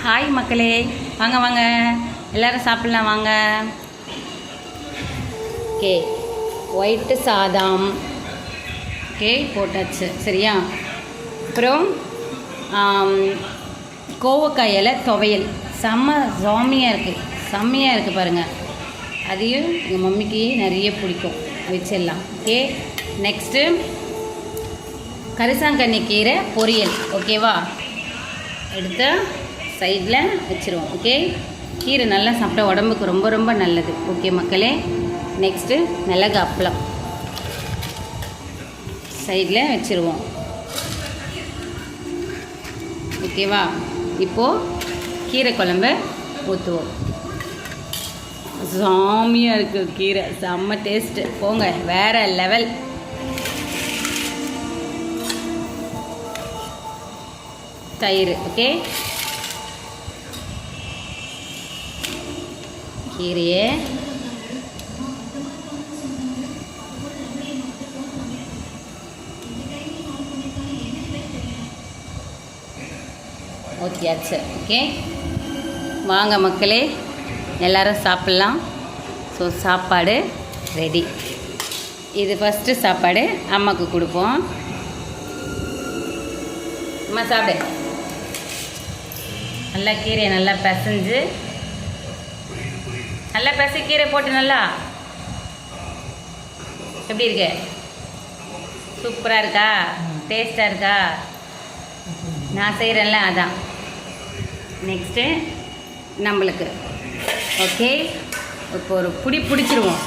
Hi மக்களே, வாங்க வாங்க எல்லோரும் சாப்பிட்லாம் வாங்க. ஓகே, ஒயிட்டு சாதம் ஓகே போட்டாச்சு சரியா. அப்புறம் கோவக்காய் இலை துவையல் செம்மையாக இருக்குது பாருங்கள். அதையும் எங்கள் மம்மிக்கு நிறைய பிடிக்கும், வச்சிடலாம். ஓகே, நெக்ஸ்ட்டு கரிசாங்கண்ணி கீரை பொரியல் ஓகேவா, எடுத்து சைடில் வச்சுருவோம். ஓகே, கீரை நல்லா சாப்பிட்டா உடம்புக்கு ரொம்ப ரொம்ப நல்லது. ஓகே மக்களே, நெக்ஸ்ட்டு மிளகு அப்பளம் சைடில் வச்சுருவோம். ஓகேவா, இப்போது கீரை குழம்பு ஊற்றுவோம். சாமியாக இருக்குது கீரை, செம்ம டேஸ்ட்டு போங்க, வேறு லெவல். தயிர் ஓகே, கீரையே ஊற்றியாச்சு. ஓகே, வாங்க மக்களே எல்லோரும் சாப்பிட்லாம். ஸோ சாப்பாடு ரெடி. இது ஃபஸ்ட்டு சாப்பாடு அம்மாவுக்கு கொடுப்போம். அம்மா சாப்பிடு. நல்லா கீரையை நல்லா பிசைஞ்சு நல்லா கீரை போட்டு நல்லா எப்படி இருக்கு? சூப்பராக இருக்கா? டேஸ்ட்டாக இருக்கா? நான் செய்கிறேன்ல அதான். நெக்ஸ்ட்டு நம்மளுக்கு ஓகே, இப்போ ஒரு பிடிச்சிருவோம்.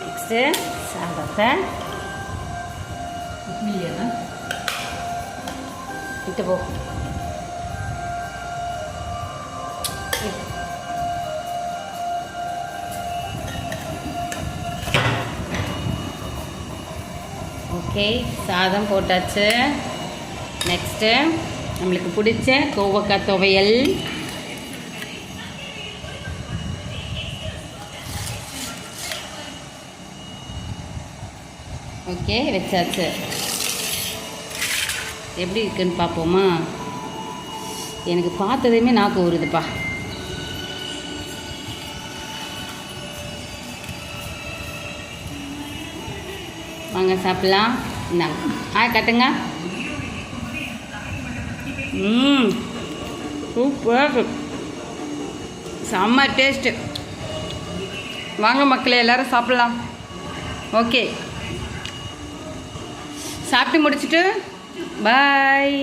நெக்ஸ்ட்டு சாதத்தை இட்டு போ. ஓகே, சாதம் போட்டாச்சு. நெக்ஸ்ட்டு நம்மளுக்கு பிடிச்ச கோவக்காய் துவையல். ஓகே, வச்சாச்சு. எப்படி இருக்குன்னு பார்ப்போமா? எனக்கு பார்த்ததுமே நாக்கு ஊறுதுப்பா. வாங்க சாப்பிட்லாம். இந்தாங்க கட்டுங்க. சூப்பர், செம்ம டேஸ்ட்டு. வாங்க மக்களே எல்லோரும் சாப்பிட்லாம். ஓகே, சாப்பிட்டு முடிச்சுட்டு பாய்.